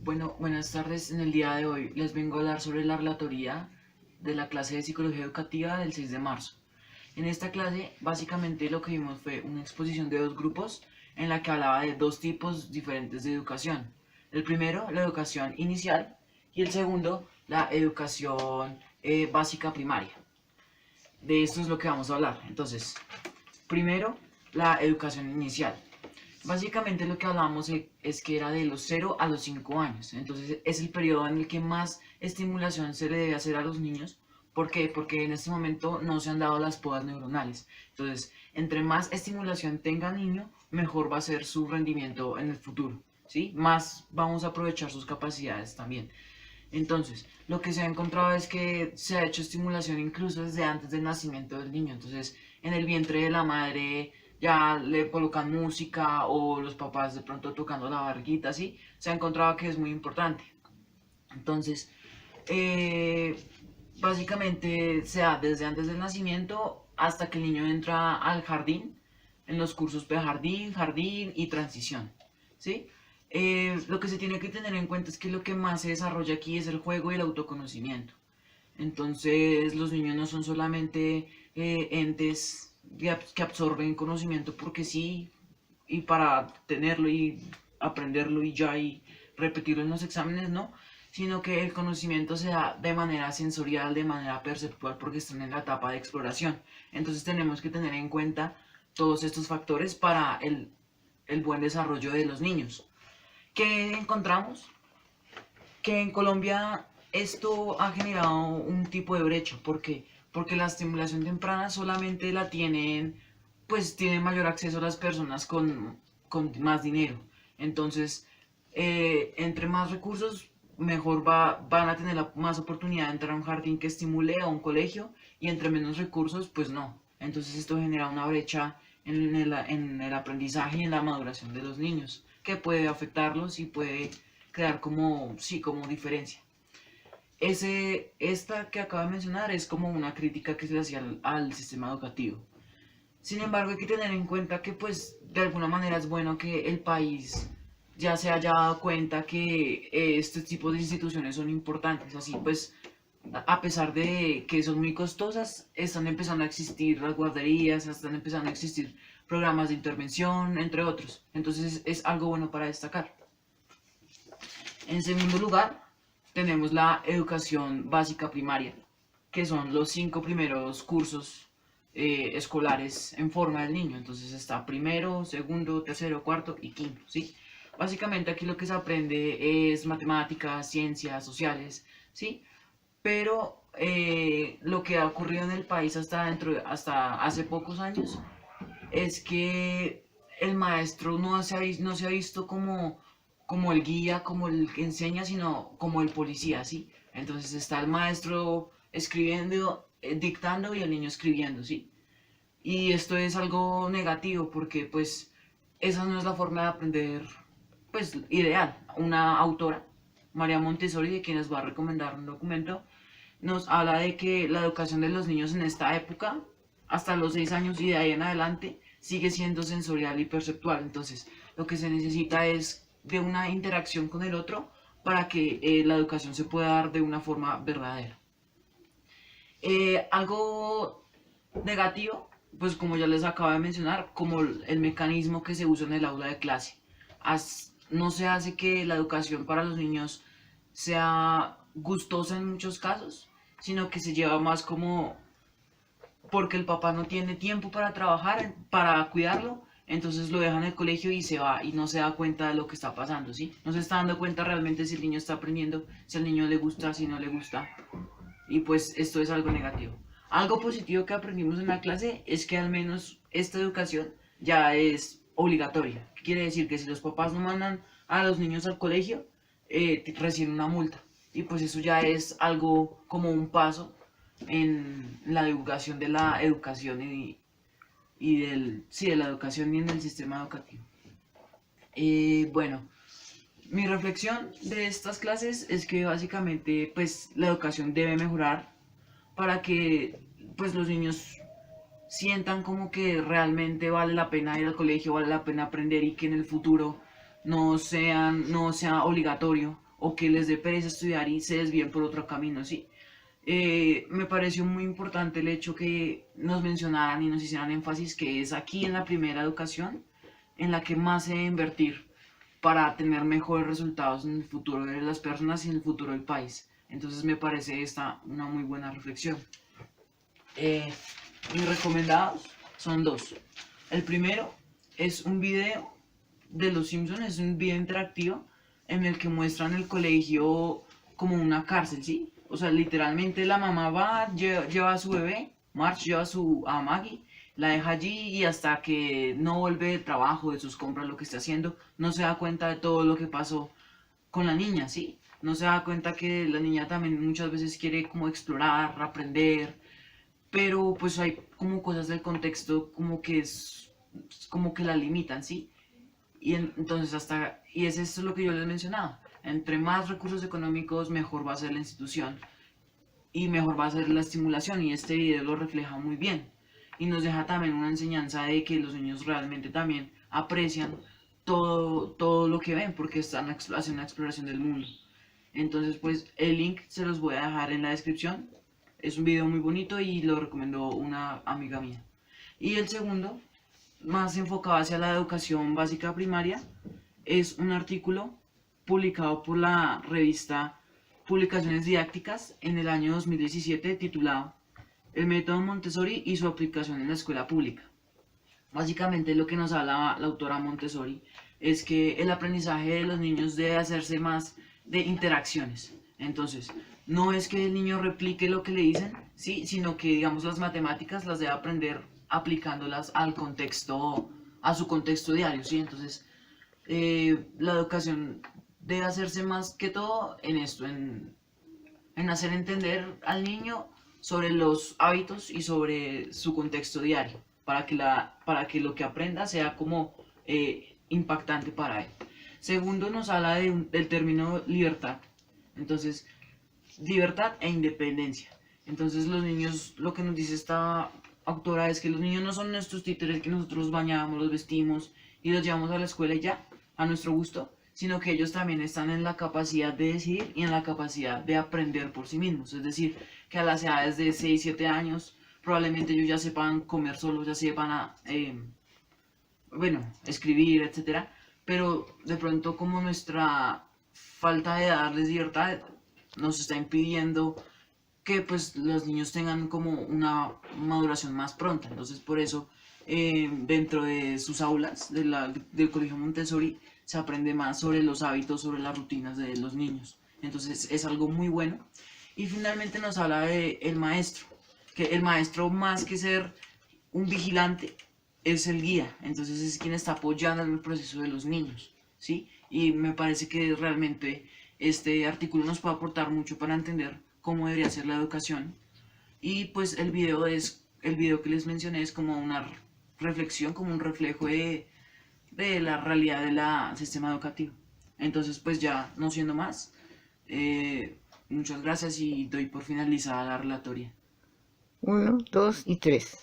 Bueno, buenas tardes. En el día de hoy les vengo a hablar sobre la relatoría de la clase de Psicología Educativa del 6 de marzo. En esta clase, básicamente lo que vimos fue una exposición de dos grupos en la que hablaba de dos tipos diferentes de educación. El primero, la educación inicial, y el segundo, la educación básica primaria. De esto es lo que vamos a hablar. Entonces, primero, la educación inicial. Básicamente lo que hablamos es que era de los 0 a los 5 años. Entonces es el periodo en el que más estimulación se le debe hacer a los niños. ¿Por qué? Porque en este momento no se han dado las podas neuronales. Entonces, entre más estimulación tenga el niño, mejor va a ser su rendimiento en el futuro. ¿Sí? Más vamos a aprovechar sus capacidades también. Entonces, lo que se ha encontrado es que se ha hecho estimulación incluso desde antes del nacimiento del niño. Entonces, en el vientre de la madre ya le colocan música o los papás de pronto tocando la barriguita, así. Se ha encontrado que es muy importante. Entonces, eh, básicamente se da desde antes del nacimiento hasta que el niño entra al jardín, en los cursos prejardín, jardín y transición. ¿Sí? Lo que se tiene que tener en cuenta es que lo que más se desarrolla aquí es el juego y el autoconocimiento. Entonces los niños no son solamente entes que absorben conocimiento porque sí, y para tenerlo y aprenderlo y ya y repetirlo en los exámenes, no, sino que el conocimiento se da de manera sensorial, de manera perceptual, porque están en la etapa de exploración. Entonces tenemos que tener en cuenta todos estos factores para el buen desarrollo de los niños. ¿Qué encontramos? Que en Colombia esto ha generado un tipo de brecha. ¿Por qué? Porque la estimulación temprana solamente la tienen, pues tienen mayor acceso a las personas con más dinero. Entonces, entre más recursos, mejor van a tener más oportunidad de entrar a un jardín que estimule, a un colegio, y entre menos recursos, pues no. Entonces esto genera una brecha en el aprendizaje y en la maduración de los niños, que puede afectarlos y puede crear como, sí, como diferencia. Esta que acabo de mencionar es como una crítica que se le hacía al sistema educativo. Sin embargo, hay que tener en cuenta que pues de alguna manera es bueno que el país ya se haya dado cuenta que este tipo de instituciones son importantes. Así pues, a pesar de que son muy costosas, están empezando a existir las guarderías, están empezando a existir programas de intervención, entre otros. Entonces es algo bueno para destacar. En segundo lugar, tenemos la educación básica primaria, que son los 5 primeros cursos escolares en forma del niño. Entonces está primero, segundo, tercero, cuarto y quinto, ¿sí? Básicamente aquí lo que se aprende es matemáticas, ciencias sociales, ¿sí? Pero lo que ha ocurrido en el país hasta hace pocos años es que el maestro no se ha visto como el guía, como el que enseña, sino como el policía, ¿sí? Entonces está el maestro escribiendo, dictando y el niño escribiendo, ¿sí? Y esto es algo negativo porque pues esa no es la forma de aprender pues ideal. Una autora, María Montessori, de quien les voy a recomendar un documento, nos habla de que la educación de los niños en esta época, hasta los 6 años y de ahí en adelante, sigue siendo sensorial y perceptual. Entonces, lo que se necesita es de una interacción con el otro para que la educación se pueda dar de una forma verdadera. Algo negativo, pues como ya les acabo de mencionar, como el mecanismo que se usa en el aula de clase. No se hace que la educación para los niños sea gustosa en muchos casos, sino que se lleva más como porque el papá no tiene tiempo para trabajar, para cuidarlo, entonces lo deja en el colegio y se va y no se da cuenta de lo que está pasando, ¿sí? No se está dando cuenta realmente si el niño está aprendiendo, si al niño le gusta, si no le gusta. Y pues esto es algo negativo. Algo positivo que aprendimos en la clase es que al menos esta educación ya es obligatoria. ¿Qué quiere decir? Que si los papás no mandan a los niños al colegio, reciben una multa. Y pues eso ya es algo como un paso en la divulgación de la educación sí, de la educación y en el sistema educativo. Bueno, mi reflexión de estas clases es que básicamente pues la educación debe mejorar para que pues los niños sientan como que realmente vale la pena ir al colegio, vale la pena aprender y que en el futuro no sea obligatorio o que les dé pereza estudiar y se desvíen por otro camino, ¿sí? Me pareció muy importante el hecho que nos mencionaran y nos hicieran énfasis que es aquí en la primera educación en la que más se debe invertir para tener mejores resultados en el futuro de las personas y en el futuro del país. Entonces me parece esta una muy buena reflexión. Mis recomendados son dos. El primero es un video de Los Simpsons, es un video interactivo en el que muestran el colegio como una cárcel, ¿sí? O sea, literalmente la mamá va, lleva a su bebé, Marge lleva a Maggie, la deja allí y hasta que no vuelve del trabajo, de sus compras, lo que esté haciendo, no se da cuenta de todo lo que pasó con la niña, ¿sí? No se da cuenta que la niña también muchas veces quiere como explorar, aprender, pero pues hay como cosas del contexto como que la limitan, ¿sí? Entonces y es esto lo que yo les mencionaba, entre más recursos económicos mejor va a ser la institución y mejor va a ser la estimulación y este video lo refleja muy bien y nos deja también una enseñanza de que los niños realmente también aprecian todo lo que ven porque están haciendo una exploración del mundo. Entonces pues el link se los voy a dejar en la descripción, es un video muy bonito y lo recomendó una amiga mía. Y el segundo, más enfocado hacia la educación básica primaria, es un artículo publicado por la revista Publicaciones Didácticas en el año 2017 titulado El método Montessori y su aplicación en la escuela pública. Básicamente lo que nos habla la autora Montessori es que el aprendizaje de los niños debe hacerse más de interacciones. Entonces, no es que el niño replique lo que le dicen, ¿sí? Sino que, digamos, las matemáticas las debe aprender aplicándolas al contexto, a su contexto diario, ¿sí? Entonces, la educación debe hacerse más que todo en esto, en hacer entender al niño sobre los hábitos y sobre su contexto diario, para que lo que aprenda sea como impactante para él. Segundo, nos habla del término libertad. Entonces, libertad e independencia. Entonces, los niños, lo que nos dice esta autora es que los niños no son nuestros títeres que nosotros bañamos, los vestimos y los llevamos a la escuela y ya, a nuestro gusto, sino que ellos también están en la capacidad de decidir y en la capacidad de aprender por sí mismos. Es decir, que a las edades de 6 7 años probablemente ellos ya sepan comer solos, ya sepan bueno, escribir, etcétera, pero de pronto como nuestra falta de darles libertad nos está impidiendo que pues los niños tengan como una maduración más pronta. Entonces por eso dentro de sus aulas del Colegio Montessori se aprende más sobre los hábitos, sobre las rutinas de los niños. Entonces es algo muy bueno. Y finalmente nos habla de el maestro, que el maestro más que ser un vigilante es el guía, entonces es quien está apoyando el proceso de los niños, ¿sí? Y me parece que realmente este artículo nos puede aportar mucho para entender cómo debería ser la educación. Y pues el video que les mencioné es como una reflexión, como un reflejo de la realidad del sistema educativo. Entonces pues ya no siendo más, muchas gracias y doy por finalizada la relatoria. 1, 2 y 3.